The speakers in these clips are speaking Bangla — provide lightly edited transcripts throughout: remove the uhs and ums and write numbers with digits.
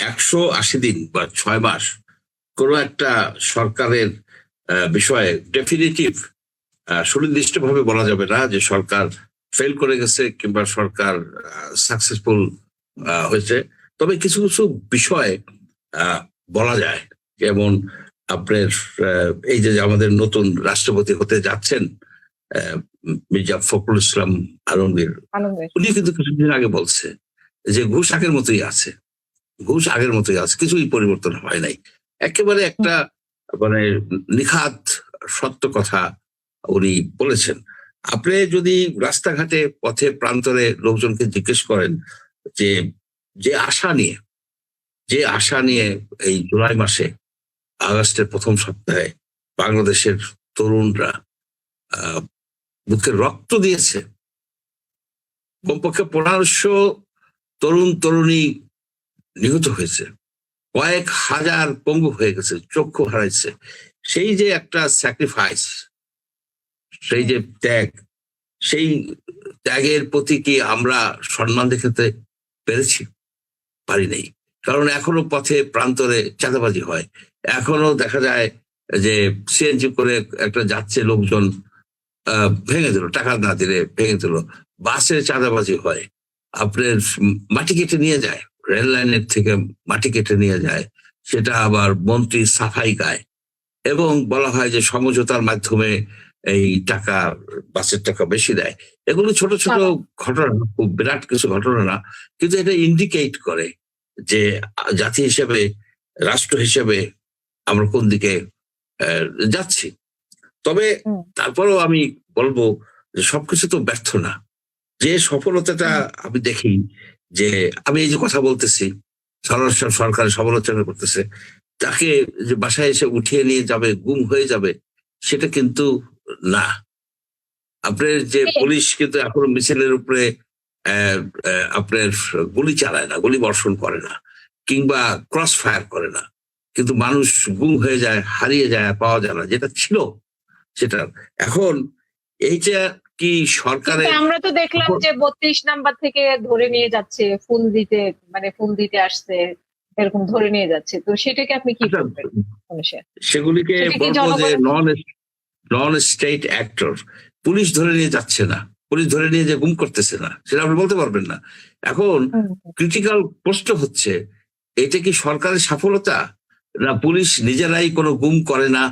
180 দিন বা 6 মাস কোনো একটা সরকারের বিষয়ে ডেফিনিটিভ সুনির্দিষ্টভাবে বলা যাবে না যে সরকার ফেল করে গেছে কিংবা সরকার সাকসেসফুল হয়েছে। তবে কিছু কিছু বিষয় বলা যায়, যেমন আপনার এই যে আমাদের নতুন রাষ্ট্রপতি হতে যাচ্ছেন মির্জা ফখরুল ইসলাম আলমগীর, উনি কিন্তু কিছুদিন আগে বলছে যে ঘুষ আগের মতোই আছে, ঘুষ আগের মতোই আছে, কিছুই পরিবর্তন হয় নাই। একেবারে একটা মানে নিখাত সত্য কথা উনি বলেছেন। আপনি যদি রাস্তাঘাটে পথে প্রান্তরে লোকজনকে জিজ্ঞেস করেন যে যে আশা নিয়ে যে আশা নিয়ে এই জুলাই মাসে আগস্টের প্রথম সপ্তাহে বাংলাদেশের তরুণরা বুকের রক্ত দিয়েছে, কমপক্ষে 1500 তরুণ তরুণী নিহত হয়েছে, কয়েক হাজার পঙ্গু হয়ে গেছে, চক্ষু হারাইছে, সেই যে একটা স্যাক্রিফাইস, সেই যে ত্যাগ, সেই ত্যাগের প্রতি কি আমরা সম্মান দেখাতে পেরেছি? পারি নাই। কারণ এখনো পথে প্রান্তরে চাঁদাবাজি হয়, এখনো দেখা যায় যে সিএনজি করে একটা যাচ্ছে লোকজন ভেঙে দিল, টাকা না দিলে ভেঙে দিল, বাসে চাঁদাবাজি হয়, আপনার মাটি কেটে নিয়ে যায়, রেল লাইনের থেকে মাটি কেটে নিয়ে যায়, সেটা আবার মন্ত্রী সাফাই গায় এবং বলা হয় যে সমঝোতার মাধ্যমে এই টাকা, বাসের টাকা বেশি দেয়। এগুলো ছোট ছোট ঘটনা, খুব বিরাট কিছু ঘটনা না, কিন্তু এটা ইন্ডিকেট করে যে জাতি হিসেবে, রাষ্ট্র হিসেবে আমরা কোন দিকে যাচ্ছি। তবে তারপরেও আমি বলবো যে সবকিছু তো ব্যর্থ না। যে সফলতাটা আমি দেখি, যে আমি এই যে কথা বলতেছি, সরকারের সমালোচনা করতেছে, তাকে যে বাসায় এসে উঠিয়ে নিয়ে যাবে, গুম হয়ে যাবে, সেটা কিন্তু না। আপনার যে পুলিশ কিন্তু এখনো মিছিলের উপরে আপনার গুলি চালায় না, গুলি বর্ষণ করে না, কিংবা ক্রস ফায়ার করে না, কিন্তু মানুষ গুম হয়ে যায়, হারিয়ে যায়, পাওয়া যায় না, যেটা ছিল সেটা এখন। এইটা কি সরকারের? আমরা তো দেখলাম যে 32 নাম্বার থেকে ধরে নিয়ে যাচ্ছে, ফুল দিতে, মানে ফুল দিতে আসছে, এরকম ধরে নিয়ে যাচ্ছে, তো সেটাকে আপনি কি বলবেন? সেগুলিকে বলবো যে নন স্টেট অ্যাক্টর। পুলিশ ধরে নিয়ে যাচ্ছে না, পুলিশ ধরে নিয়ে যে গুম করতেছে না, সেটা আপনি বলতে পারবেন না। এখন ক্রিটিক্যাল প্রশ্ন হচ্ছে, এটা কি সরকারের সফলতা, না পুলিশ নিজেরাই কোনো গুম করে না,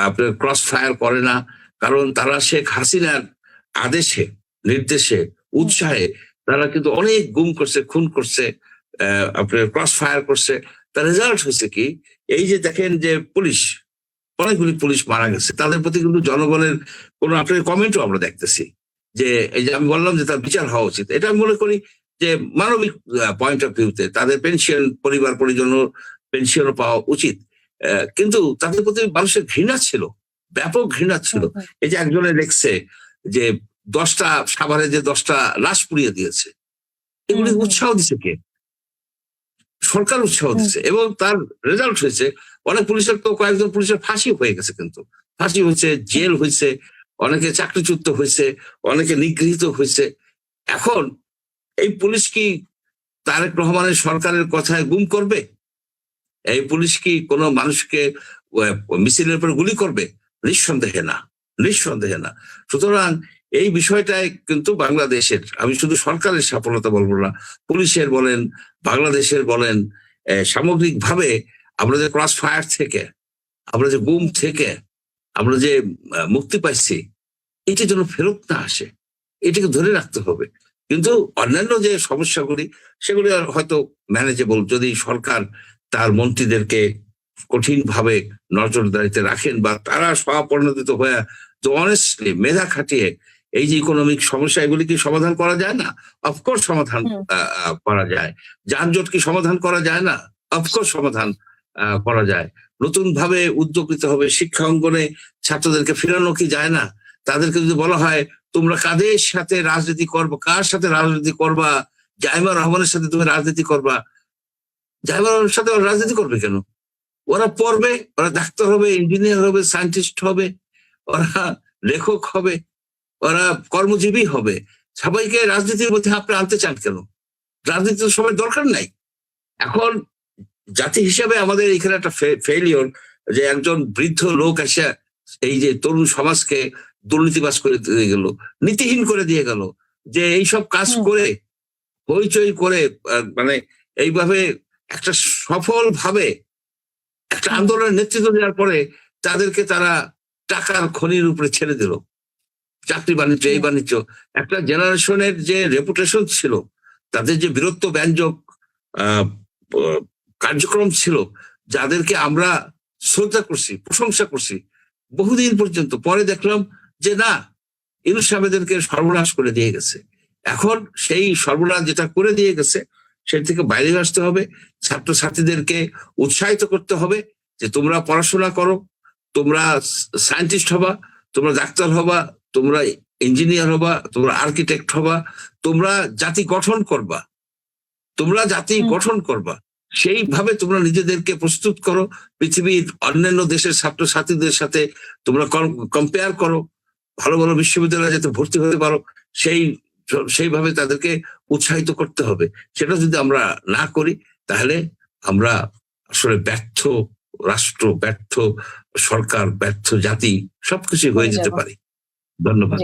আপনার ক্রস ফায়ার করে না? কারণ তারা শেখ হাসিনার আদেশে, নির্দেশে, উৎসাহে তারা কিন্তু অনেক গুম করছে, খুন করছে, আপনার ক্রস ফায়ার করছে। তার রেজাল্ট হয়েছে কি, এই যে দেখেন যে পুলিশ, অনেকগুলি পুলিশ মারা গেছে, তাদের প্রতি কিন্তু জনগণের কোনো আপনার কমেন্টও আমরা দেখতেছি, যে এই যে আমি বললাম যে তার বিচার হওয়া উচিত। এটা আমি মনে করি যে মানবিক পয়েন্ট অফ ভিউতে তাদের পেনশন, পরিবার পরিজন পেনশনও পাওয়া উচিত, কিন্তু তাদের প্রতি মানুষের ঘৃণা ছিল, ব্যাপক ঘৃণা ছিল। এই যে একজনে লেখছে যে 10টা সাভারে যে 10টা লাশ পুড়িয়ে দিয়েছে, এগুলি উৎসাহ দিচ্ছে কে? সরকার উৎসাহ দিচ্ছে, এবং তার রেজাল্ট হয়েছে অনেক পুলিশের, তো কয়েকজন পুলিশের ফাঁসি হয়ে গেছে, কিন্তু ফাঁসি হয়েছে, জেল হয়েছে, অনেকে চাকরিচ্যুত হয়েছে, অনেকে নিগৃহীত হয়েছে। এখন এই পুলিশ কি তারেক রহমানের সরকারের কথায় গুম করবে? এই পুলিশ কি কোনো মানুষকে মিছিলের উপর গুলি করবে? নিঃসন্দেহে না, নিঃসন্দেহে না। সুতরাং এই বিষয়টাই কিন্তু বাংলাদেশের, আমি শুধু সরকারের সফলতা বলবো না, পুলিশের বলেন, বাংলাদেশের বলেন, সামগ্রিকভাবে আমরা যে ক্রস ফায়ার থেকে, আমরা যে গুম থেকে আমরা যে মুক্তি পাইছি, এটা যেন ফেরত না আসে, এটাকে ধরে রাখতে হবে। কিন্তু অন্যান্য যে সমস্যাগুলি, সেগুলি হয়তো ম্যানেজেবল, যদি সরকার তার মন্ত্রীদেরকে কঠিনভাবে নজরদারিতে রাখেন, বা তারা স্বপরিণত হয়ে যে অনেস্টলি মেধা খাটিয়ে এই যে ইকোনমিক সমস্যা, এগুলি কি সমাধান করা যায় না? অফকোর্স সমাধান করা যায়। যানজট কি সমাধান করা যায় না? অফকোর্স সমাধান করা যায়। নতুন ভাবে উদ্যোগ নিতে হবে। শিক্ষা অঙ্গনে ছাত্রদেরকে ফেরানো কি যায় না? তাদেরকে যদি বলা হয় তোমরা কাদের সাথে রাজনীতি করবো, কার সাথে রাজনীতি করবা, জাইমা রহমানের সাথে তুমি রাজনীতি করবা, জাইমা রহমানের সাথে ওরা রাজনীতি করবে কেন? ওরা পড়বে, ওরা ডাক্তার হবে, ইঞ্জিনিয়ার হবে, সায়েন্টিস্ট হবে, ওরা লেখক হবে, ওরা কর্মজীবী হবে। সবাইকে রাজনীতির মধ্যে আপনি আনতে চান কেন? রাজনীতির সবাই দরকার নাই। এখন জাতি হিসেবে আমাদের এখানে একটা ফেলিওর, যে একজন বৃদ্ধ লোক এসে এই যে তরুণ সমাজকে দুর্নীতিবাজ করে দিয়ে গেল, নীতিহীন করে দিয়ে গেল, যে এইসব কাজ করে হইচই করে মানে এইভাবে একটা সফল ভাবে একটা আন্দোলনের নেতৃত্ব দেওয়ার পরে তাদেরকে তারা টাকার খনির উপরে ছেড়ে দিল। চাকরি বাণিজ্য, এই বাণিজ্য, একটা জেনারেশনের যে রেপুটেশন ছিল, তাদের যে বীরত্ব ব্যঞ্জক কার্যক্রম ছিল, যাদেরকে আমরা শ্রদ্ধা করছি, প্রশংসা করছি বহুদিন পর্যন্ত, পরে দেখলাম যে না, ইউনূস সাহেবদেরকে সর্বনাশ করে দিয়ে গেছে। এখন সেই সর্বনাশ যেটা করে দিয়ে গেছে সেটা থেকে বাইরে আসতে হবে, ছাত্রছাত্রীদেরকে উৎসাহিত করতে হবে যে তোমরা পড়াশোনা করো, তোমরা সায়েন্টিস্ট হবা, তোমরা ডাক্তার হবা, তোমরা ইঞ্জিনিয়ার হবা, তোমরা আর্কিটেক্ট হবা, তোমরা জাতি গঠন করবা, তোমরা জাতি গঠন করবা। সেইভাবে তোমরা নিজেদেরকে প্রস্তুত করো, পৃথিবীর অন্যান্য দেশের ছাত্রছাত্রীদের সাথে তোমরা কম্পেয়ার করো, ভালো ভালো বিশ্ববিদ্যালয়ে যাতে ভর্তি হতে পারো, সেইভাবে তাদেরকে উৎসাহিত করতে হবে। সেটা যদি আমরা না করি তাহলে আমরা আসলে ব্যর্থ রাষ্ট্র, ব্যর্থ সরকার, ব্যর্থ জাতি সবকিছু হয়ে যেতে পারি। ধন্যবাদ।